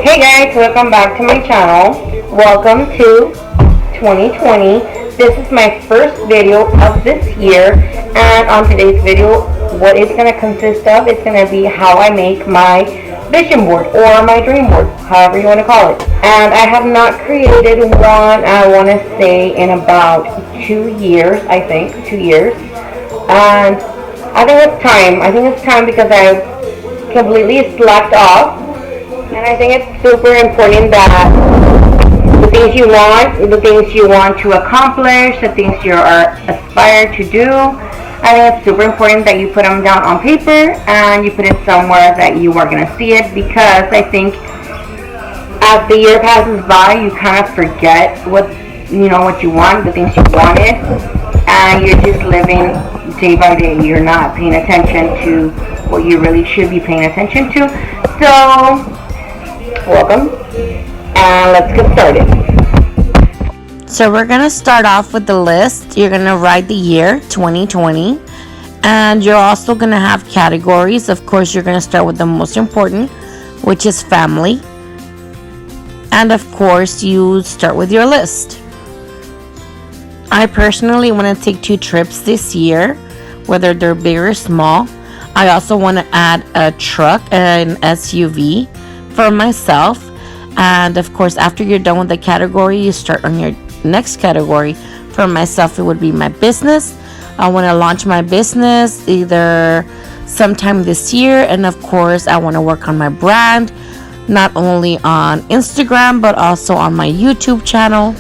Hey guys, welcome back to my channel. Welcome to 2020. This is my first video of this year, and on today's video, what it's going to consist of is going to be how I make my vision board or my dream board, however you want to call it. And I have not created one, I want to say, in about 2 years, I think, 2 years. And I think it's time. I think it's time because I completely slacked off. And I think it's super important that the things you want to accomplish, the things you are aspire to do, I think it's super important that you put them down on paper and you put it somewhere that you are going to see it, because I think as the year passes by, you kind of forget what you want, the things you wanted, and you're just living day by day. You're not paying attention to what you really should be paying attention to. So welcome, and let's get started. So we're going to start off with the list. You're going to write the year 2020, and you're also going to have categories. Of course, you're going to start with the most important, which is family. And of course, you start with your list. I personally want to take 2 trips this year, whether they're big or small. I also want to add a truck, an SUV for myself. And of course, after you're done with the category, you start on your next category. For myself, it would be my business. I want to launch my business either sometime this year, and of course I want to work on my brand, not only on Instagram but also on my YouTube channel.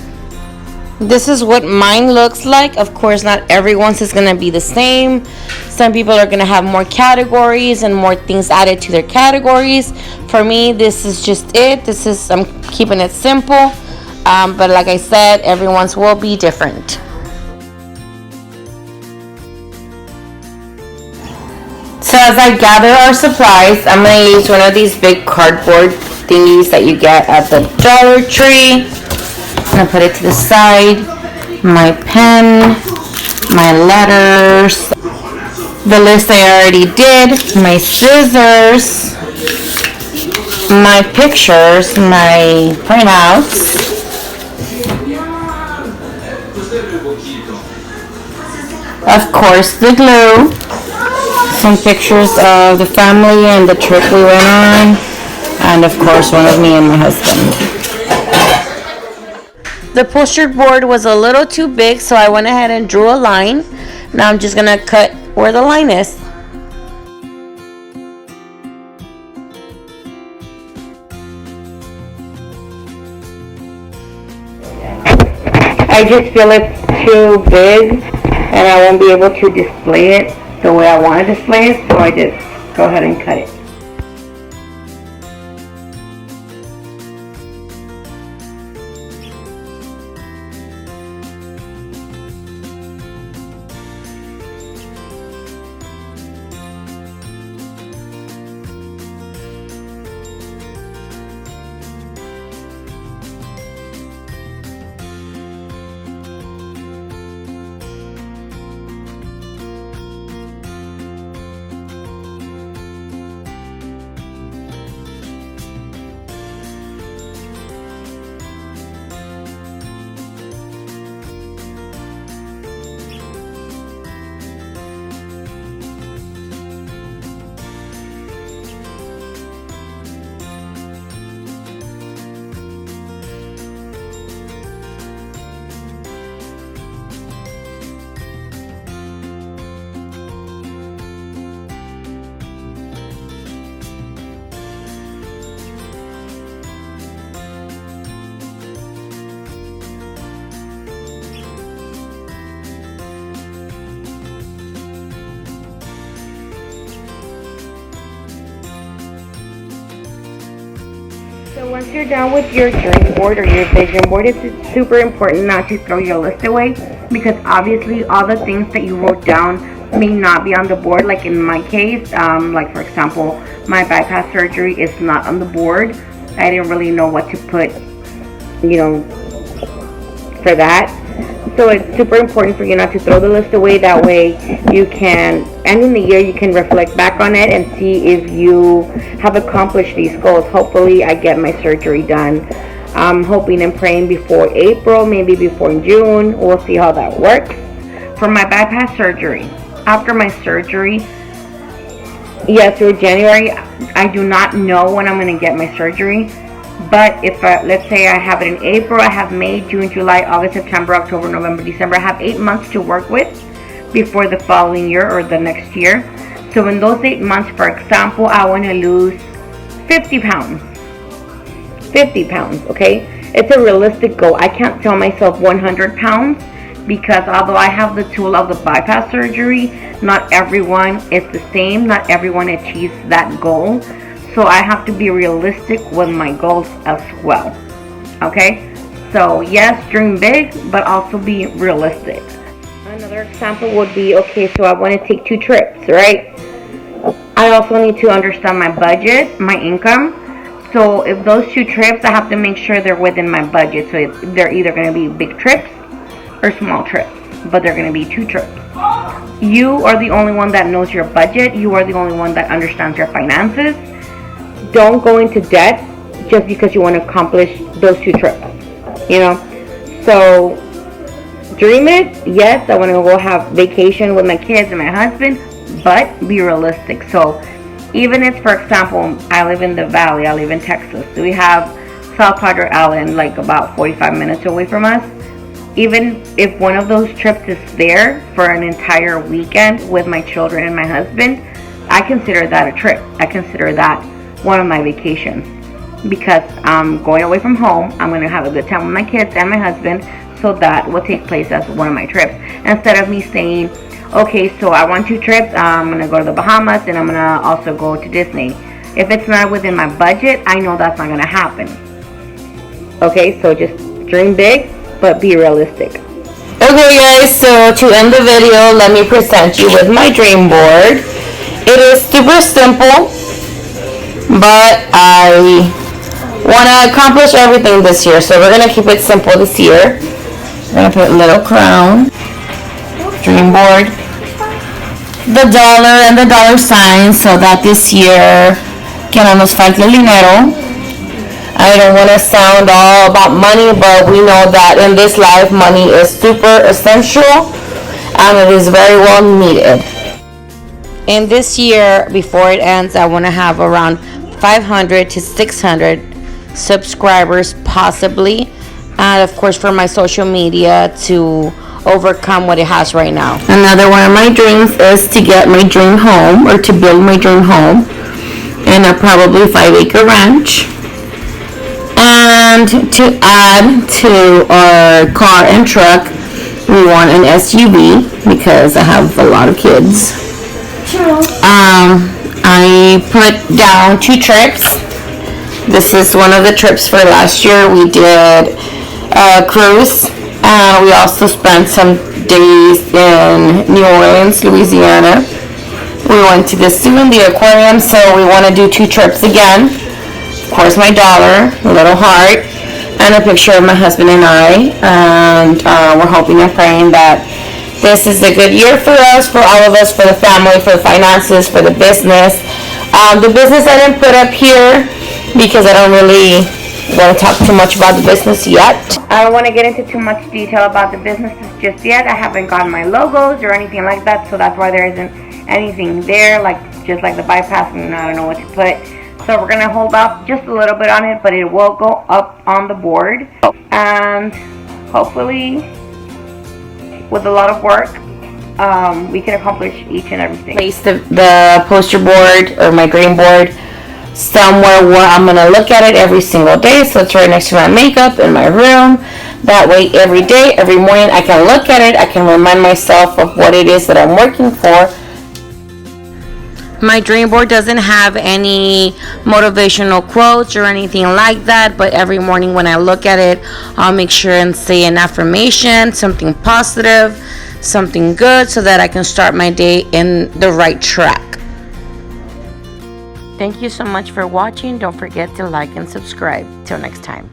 This is what mine looks like. Of course, not everyone's is going to be the same. Some people are going to have more categories and more things added to their categories. For me, this is just it. I'm keeping it simple. But like I said, everyone's will be different. So as I gather our supplies, I'm going to use one of these big cardboard thingies that you get at the Dollar Tree. I'm going to put it to the side. My pen, my letters, the list I already did, my scissors, my pictures, my printouts, of course the glue, some pictures of the family and the trip we went on, and of course one of me and my husband. The poster board was a little too big, so I went ahead and drew a line. Now I'm just going to cut where the line is. I just feel it's too big and I won't be able to display it the way I want to display it, so I just go ahead and cut it. So once you're done with your dream board or your vision board, it's super important not to throw your list away, because obviously all the things that you wrote down may not be on the board. Like in my case, like for example, my bypass surgery is not on the board. I didn't really know what to put, for that. So it's super important for you not to throw the list away. That way you can, ending the year, you can reflect back on it and see if you have accomplished these goals. Hopefully I get my surgery done. I'm hoping and praying before April, maybe before June. We'll see how that works. For my bypass surgery, after my surgery, yes, through January, I do not know when I'm going to get my surgery. But if, let's say I have it in April, I have May, June, July, August, September, October, November, December. I have 8 months to work with before the following year or the next year. So in those 8 months, for example, I want to lose 50 pounds. 50 pounds, okay? It's a realistic goal. I can't tell myself 100 pounds because although I have the tool of the bypass surgery, not everyone is the same. Not everyone achieves that goal. So I have to be realistic with my goals as well. Okay? So yes, dream big, but also be realistic. Another example would be, okay, so I want to take 2 trips, right? I also need to understand my budget, my income. So if those 2 trips, I have to make sure they're within my budget. So they're either going to be big trips or small trips, but they're going to be 2 trips. You are the only one that knows your budget. You are the only one that understands your finances. Don't go into debt just because you want to accomplish those 2 trips, you know. So dream it. Yes, I want to go have vacation with my kids and my husband, but be realistic. So even if, for example, I live in the valley, I live in Texas, we have South Padre Island like about 45 minutes away from us. Even if one of those trips is there for an entire weekend with my children and my husband, I consider that a trip. I consider that one of my vacations because I'm going away from home. I'm going to have a good time with my kids and my husband, so that will take place as one of my trips instead of me saying, okay, so I want 2 trips. I'm going to go to the Bahamas and I'm going to also go to Disney. If it's not within my budget, I know that's not going to happen. Okay, so just dream big, but be realistic. Okay guys, so to end the video, let me present you with my dream board. It is super simple, but I want to accomplish everything this year, so we're going to keep it simple this year. We're going to put little crown, dream board, the dollar and the dollar sign, so that this year que no nos falte el dinero. I don't want to sound all about money, but we know that in this life money is super essential and it is very well needed. And this year, before it ends, I want to have around 500 to 600 subscribers possibly, and of course for my social media to overcome what it has right now. Another one of my dreams is to get my dream home, or to build my dream home in a probably 5-acre ranch, and to add to our car and truck we want an SUV because I have a lot of kids. I put down 2 trips. This is one of the trips for last year. We did a cruise, and we also spent some days in New Orleans, Louisiana. We went to the zoo and the aquarium, so we want to do 2 trips again. Of course, my dollar, a little heart, and a picture of my husband and I. And we're hoping and praying that this is a good year for us, for all of us, for the family, for the finances, for the business. The business I didn't put up here because I don't really want to talk too much about the business yet. I don't want to get into too much detail about the businesses just yet. I haven't gotten my logos or anything like that, so that's why there isn't anything there, like just like the bypass, and I don't know what to put. So we're going to hold off just a little bit on it, but it will go up on the board. And hopefully, with a lot of work, we can accomplish each and everything. Place the poster board or my green board somewhere where I'm going to look at it every single day. So it's right next to my makeup in my room. That way every day, every morning I can look at it. I can remind myself of what it is that I'm working for. My dream board doesn't have any motivational quotes or anything like that, but every morning when I look at it, I'll make sure and say an affirmation, something positive, something good, so that I can start my day in the right track. Thank you so much for watching. Don't forget to like and subscribe. Till next time.